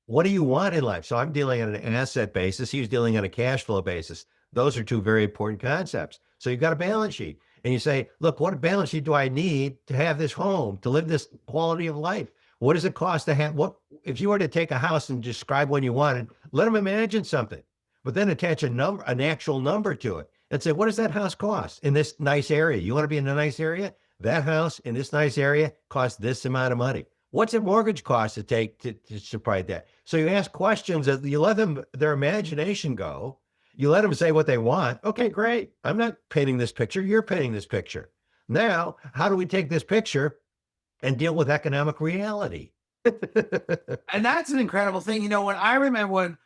what do you want in life? So I'm dealing on an asset basis. He's dealing on a cash flow basis. Those are two very important concepts. So you've got a balance sheet and you say, look, what balance sheet do I need to have this home, to live this quality of life? What does it cost to have, if you were to take a house and describe what you wanted, let them imagine something, but then attach an actual number to it and say, what does that house cost in this nice area? You want to be in a nice area? That house in this nice area costs this amount of money. What's the mortgage cost to take to supply that? So you ask questions that you let them, their imagination go. You let them say what they want. Okay, great. I'm not painting this picture. You're painting this picture. Now, how do we take this picture and deal with economic reality? And that's an incredible thing. When I remember when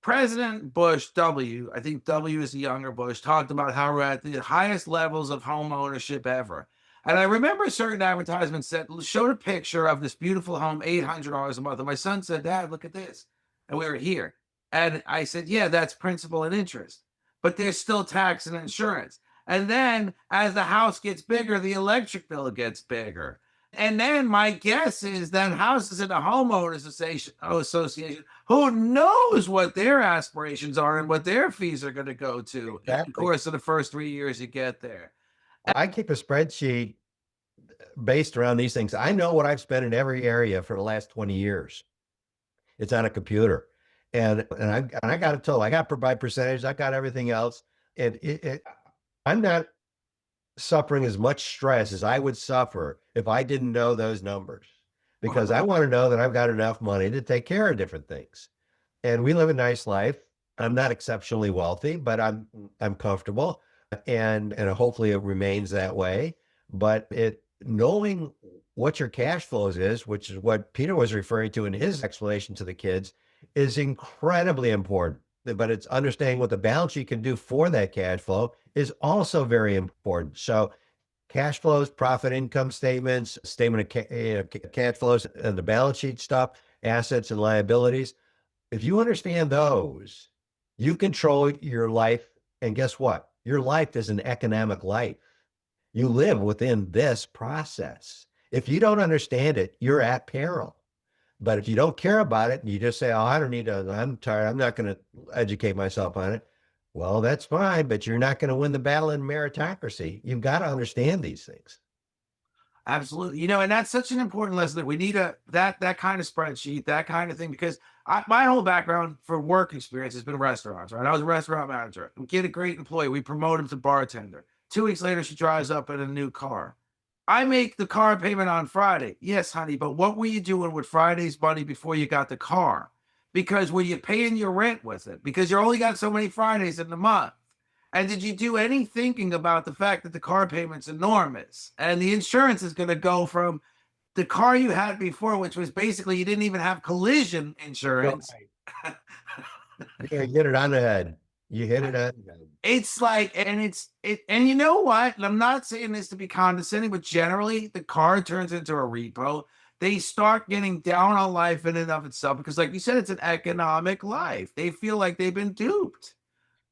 President Bush W, I think W is the younger Bush, talked about how we're at the highest levels of home ownership ever. And I remember certain advertisements that showed a picture of this beautiful home, $800 a month. And my son said, Dad, look at this. And we were here. And I said, yeah, that's principal and interest. But there's still tax and insurance. And then as the house gets bigger, the electric bill gets bigger. And then my guess is that houses in a homeowners association, who knows what their aspirations are and what their fees are going to go to in the course of the first 3 years you get there. I keep a spreadsheet based around these things. I know what I've spent in every area for the last 20 years. It's on a computer. And I got it told. I got by percentage. I got everything else. I'm not suffering as much stress as I would suffer if I didn't know those numbers, because I want to know that I've got enough money to take care of different things. And we live a nice life. I'm not exceptionally wealthy, but I'm comfortable, and hopefully it remains that way. But knowing what your cash flows is, which is what Peter was referring to in his explanation to the kids, is incredibly important. But it's understanding what the balance sheet can do for that cash flow is also very important. So cash flows, profit income statements, statement of cash flows, and the balance sheet stuff, assets and liabilities. If you understand those, you control your life. And guess what? Your life is an economic life. You live within this process. If you don't understand it, you're at peril. But if you don't care about it and you just say, oh, I don't need to, I'm tired, I'm not going to educate myself on it. Well, that's fine, but you're not going to win the battle in meritocracy. You've got to understand these things. Absolutely. And that's such an important lesson that we need that kind of spreadsheet, that kind of thing, because my whole background for work experience has been restaurants, right? I was a restaurant manager. We get a great employee. We promote him to bartender. 2 weeks later, she drives up in a new car. I make the car payment on Friday. Yes, honey, but what were you doing with Friday's money before you got the car? Because were you paying your rent with it? Because you only got so many Fridays in the month. And did you do any thinking about the fact that the car payment's enormous and the insurance is going to go from the car you had before, which was basically you didn't even have collision insurance. Right. Yeah, you hit it on the head. You hit it on the head. It's like, and you know what? And I'm not saying this to be condescending, but generally the car turns into a repo. They start getting down on life in and of itself because, like you said, it's an economic life. They feel like they've been duped.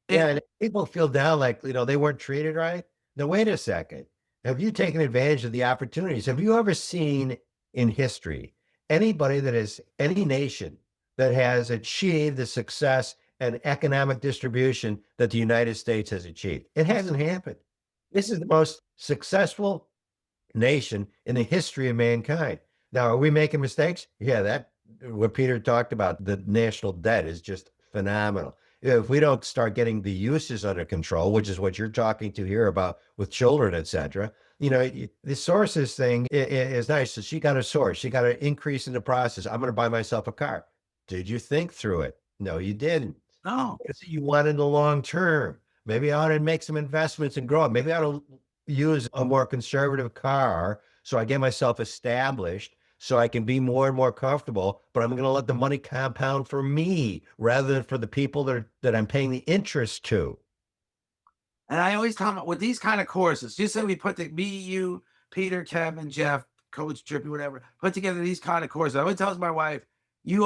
Yeah, and people feel down like, they weren't treated right. Now, wait a second. Have you taken advantage of the opportunities? Have you ever seen in history any nation that has achieved the success and economic distribution that the United States has achieved? It hasn't happened. This is the most successful nation in the history of mankind. Now, are we making mistakes? Yeah, what Peter talked about, the national debt is just phenomenal. If we don't start getting the uses under control, which is what you're talking to here about with children, etc., the sources thing is nice. So she got a source. She got an increase in the process. I'm going to buy myself a car. Did you think through it? No, you didn't. No. You want in the long term. Maybe I ought to make some investments and grow up. Maybe I ought to use a more conservative car so I get myself established so I can be more and more comfortable, but I'm going to let the money compound for me rather than for the people that I'm paying the interest to. And I always tell them with these kind of courses, just say we put me, you, Peter, Kevin, Jeff, Coach Drippy, whatever, put together these kind of courses. I always tell my wife, you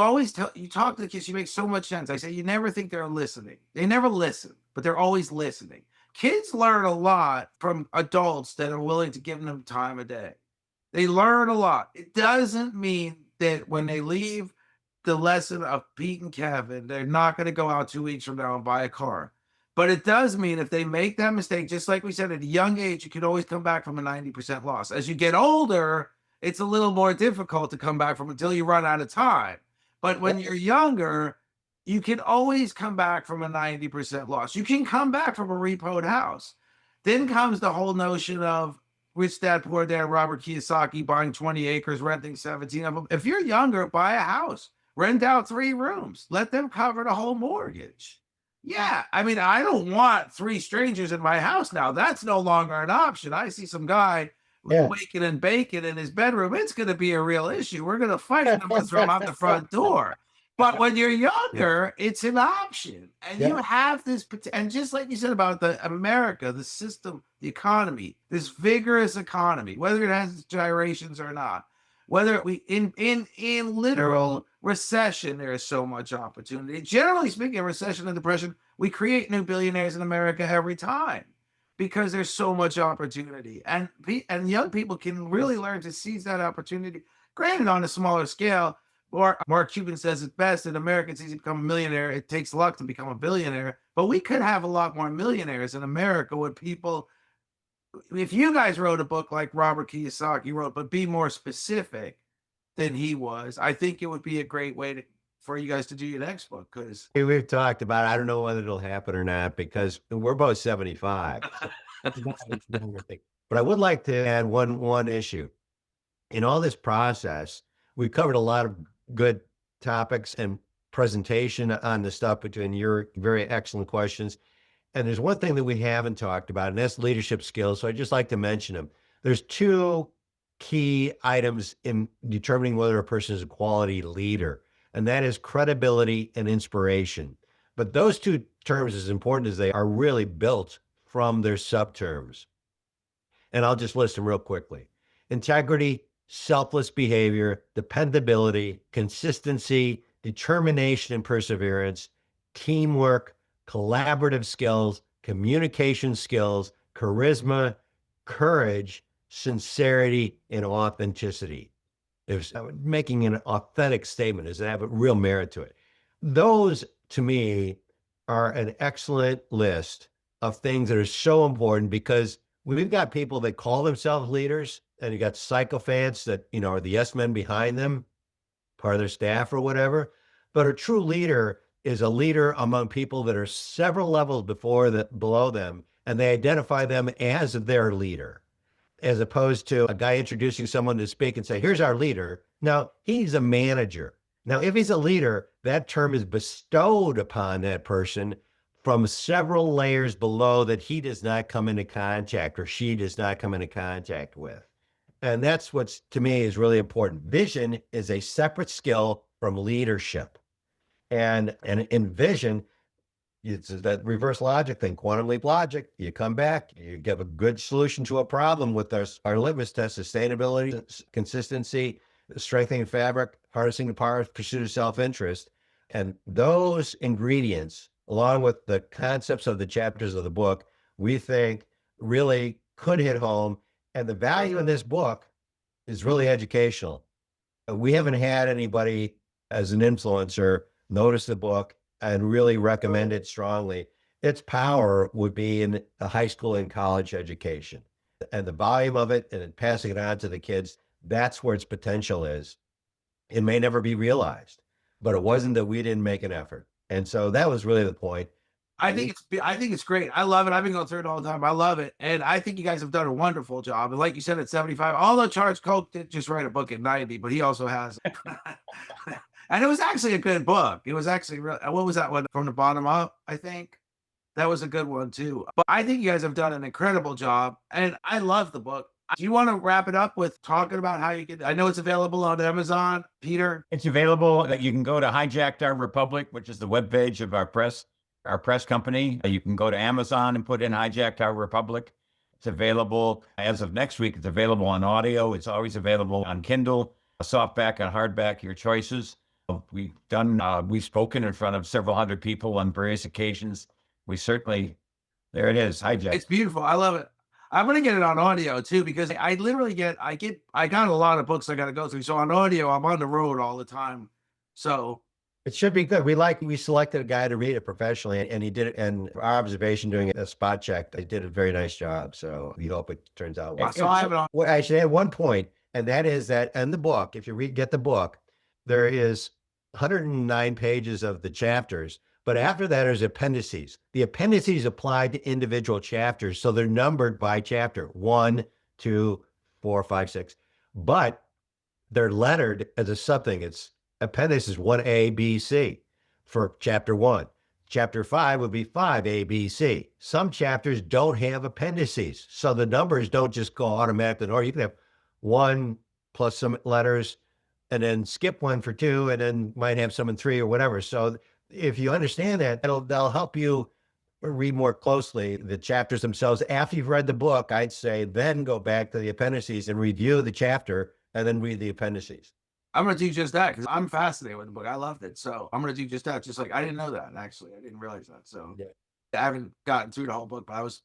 talk to the kids, you make so much sense. I say, you never think they're listening. They never listen, but they're always listening. Kids learn a lot from adults that are willing to give them time of day. They learn a lot. It doesn't mean that when they leave the lesson of Pete and Kevin, they're not going to go out 2 weeks from now and buy a car. But it does mean if they make that mistake, just like we said, at a young age, you can always come back from a 90% loss. As you get older, it's a little more difficult to come back from until you run out of time. But when you're younger, you can always come back from a 90% loss. You can come back from a repoed house. Then comes the whole notion of Rich Dad, Poor Dad, Robert Kiyosaki buying 20 acres, renting 17 of them. If you're younger, buy a house, rent out 3 rooms, let them cover the whole mortgage. Yeah, I mean, I don't want 3 strangers in my house now. That's no longer an option. I see some guy waking and baking in his bedroom. It's going to be a real issue. We're going to fight and I'm going to throw him out the front door. But when you're younger, it's an option. And you have this, and just like you said about the America, the system, the economy, this vigorous economy, whether it has gyrations or not, whether we in literal recession, there is so much opportunity. Generally speaking, recession and depression, we create new billionaires in America every time because there's so much opportunity. And young people can really learn to seize that opportunity, granted on a smaller scale. Or Mark Cuban says it best, in America, it's easy to become a millionaire. It takes luck to become a billionaire. But we could have a lot more millionaires in America with people. If you guys wrote a book like Robert Kiyosaki wrote, but be more specific than he was, I think it would be a great way for you guys to do your next book. Because we've talked about it. I don't know whether it'll happen or not because we're both 75. But I would like to add one issue. In all this process, we've covered a lot of good topics and presentation on the stuff between your very excellent questions. And there's one thing that we haven't talked about, and that's leadership skills. So I'd just like to mention them. There's 2 key items in determining whether a person is a quality leader, and that is credibility and inspiration. But those 2 terms, as important as they are, really built from their subterms. And I'll just list them real quickly. Integrity, selfless behavior, dependability, consistency, determination and perseverance, teamwork, collaborative skills, communication skills, charisma, courage, sincerity, and authenticity. If making an authentic statement is to have a real merit to it. Those, to me, are an excellent list of things that are so important because we've got people that call themselves leaders and you got sycophants that, are the yes men behind them, part of their staff or whatever. But a true leader is a leader among people that are several levels below them, and they identify them as their leader, as opposed to a guy introducing someone to speak and say, here's our leader. Now, he's a manager. Now, if he's a leader, that term is bestowed upon that person from several layers below that he does not come into contact or she does not come into contact with. And that's what's, to me, is really important. Vision is a separate skill from leadership. And in vision, it's that reverse logic thing, quantum leap logic. You come back, you give a good solution to a problem with our litmus test: sustainability, consistency, strengthening fabric, harnessing the power of pursuit of self-interest. And those ingredients, along with the concepts of the chapters of the book, we think really could hit home. And the value in this book is really educational. We haven't had anybody as an influencer notice the book and really recommend it strongly. Its power would be in a high school and college education, and the volume of it and passing it on to the kids. That's where its potential is. It may never be realized, but it wasn't that we didn't make an effort. And so that was really the point. I think it's great. I love it. I've been going through it all the time. I love it. And I think you guys have done a wonderful job. And like you said, at 75, although Charles Koch did just write a book at 90, but he also has. And it was actually a good book. It was actually really, what was that one? From the Bottom Up, I think. That was a good one too. But I think you guys have done an incredible job. And I love the book. Do you want to wrap it up with talking about how you can? I know it's available on Amazon, Peter. It's available. You can go to Hijacked Our Republic, which is the webpage of our press company. You can go to Amazon and put in Hijacked Our Republic. It's available as of next week. It's available on audio. It's always available on Kindle, softback and hardback, your choices. We've spoken in front of several hundred people on various occasions. There it is, Hijacked. It's beautiful. I love it. I'm going to get it on audio too, because I got a lot of books I got to go through. So on audio, I'm on the road all the time. So it should be good. We selected a guy to read it professionally, and he did it. And our observation doing a spot check, they did a very nice job. So we hope it turns out well. So I have it on. Well, I should add one point, and that is that in the book, if you get the book, there is 109 pages of the chapters. But after that, there's appendices. The appendices apply to individual chapters, so they're numbered by chapter 1, 2, 4, 5, 6. But they're lettered as a something. It's appendices 1A, B, C for chapter 1. Chapter 5 would be 5A, B, C. Some chapters don't have appendices, so the numbers don't just go automatically. Or you can have 1 plus some letters, and then skip 1 for 2, and then might have some in 3 or whatever. So if you understand that, that'll help you read more closely the chapters themselves. After you've read the book, I'd say then go back to the appendices and review the chapter and then read the appendices. I'm going to do just that because I'm fascinated with the book. I loved it. So I'm going to do just that. Just like I didn't know that, actually. I didn't realize that. So yeah. I haven't gotten through the whole book, but I was.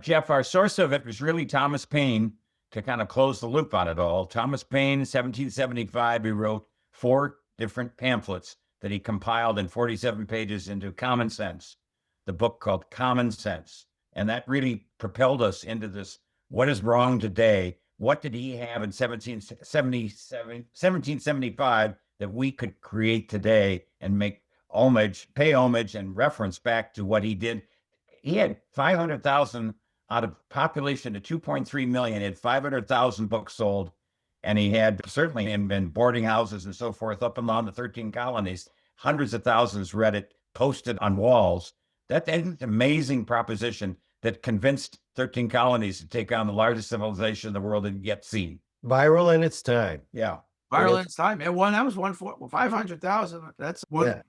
Jeff, our source of it was really Thomas Paine, to kind of close the loop on it all. Thomas Paine, 1775, he wrote 4 different pamphlets that he compiled in 47 pages into Common Sense, the book called Common Sense. And that really propelled us into this, what is wrong today? What did he have in 1775 that we could create today and pay homage and reference back to what he did? He had 500,000 out of population of 2.3 million, he had 500,000 books sold. And he had certainly in boarding houses and so forth up and down the 13 colonies, hundreds of thousands read it, posted on walls. That's an amazing proposition that convinced 13 colonies to take on the largest civilization in the world had yet seen. Viral in its time. Yeah. Viral in its time. And that was 500,000. That's 25%.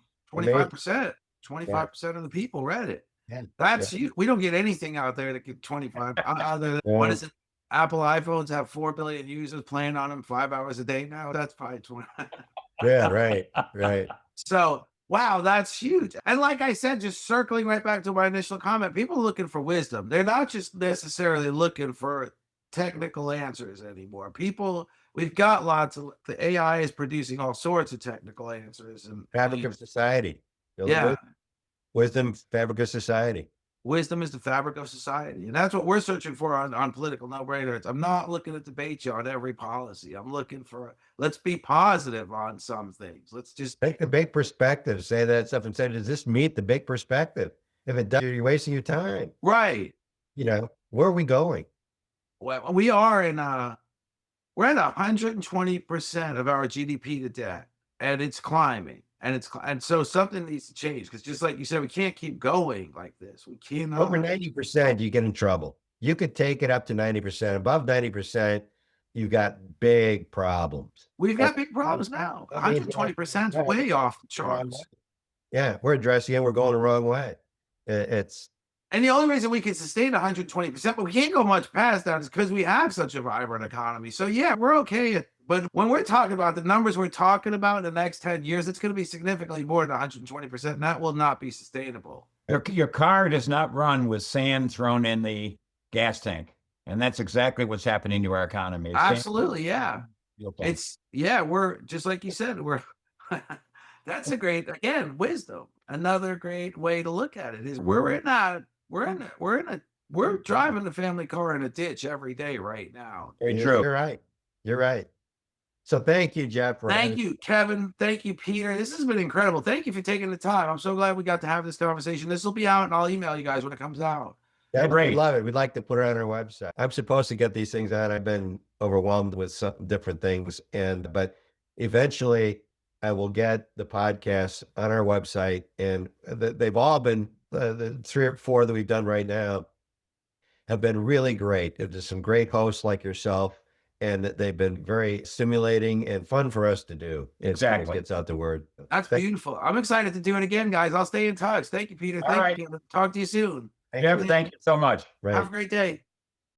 25% of the people read it. Yeah. That's huge. We don't get anything out there that get 25. Other than, what is it? Apple iPhones have 4 billion users playing on them 5 hours a day now. That's probably 20. Yeah, right. So, wow, that's huge. And like I said, just circling right back to my initial comment, people are looking for wisdom. They're not just necessarily looking for technical answers anymore. We've got the AI is producing all sorts of technical answers. And Fabric of society. Yeah. Wisdom, fabric of society. Wisdom is the fabric of society. And that's what we're searching for on Political No-Brainers. I'm not looking to debate you on every policy. I'm looking for, let's be positive on some things. Let's just take the big perspective, say that stuff and say, does this meet the big perspective? If it does, you're wasting your time. right. You know, where are we going? Well, we are in we're at 120% of our GDP to debt, and it's climbing. And so something needs to change, because just like you said, we can't keep going like this. We cannot. Over 90%, you get in trouble. You could take it up to 90%. Above 90%, you've got big problems. We've got big problems now. 120% is way off the charts. Yeah, we're addressing it. We're going the wrong way. It's And the only reason we can sustain 120%, but we can't go much past that, is because we have such a vibrant economy. So yeah, we're okay. But when we're talking about the numbers we're talking about in the next 10 years, it's going to be significantly more than 120%. And that will not be sustainable. Your car does not run with sand thrown in the gas tank. And that's exactly what's happening to our economy. Absolutely, yeah. We're just like you said, we're that's a great, again, wisdom. Another great way to look at it is we're driving the family car in a ditch every day right now. Very true. You're right. You're right. So thank you, Jeff. Thank you, Kevin. Thank you, Peter. This has been incredible. Thank you for taking the time. I'm so glad we got to have this conversation. This will be out, and I'll email you guys when it comes out. Yeah, we love it. We'd like to put it on our website. I'm supposed to get these things out. I've been overwhelmed with some different things, but eventually I will get the podcasts on our website, and they've all been the 3 or 4 that we've done right now have been really great. There's some great hosts like yourself, and they've been very stimulating and fun for us to do. Exactly. It gets out the word. That's beautiful. I'm excited to do it again, guys. I'll stay in touch. Thank you, Peter. Thank you. Talk to you soon. Jeff, thank you so much. Have a great day.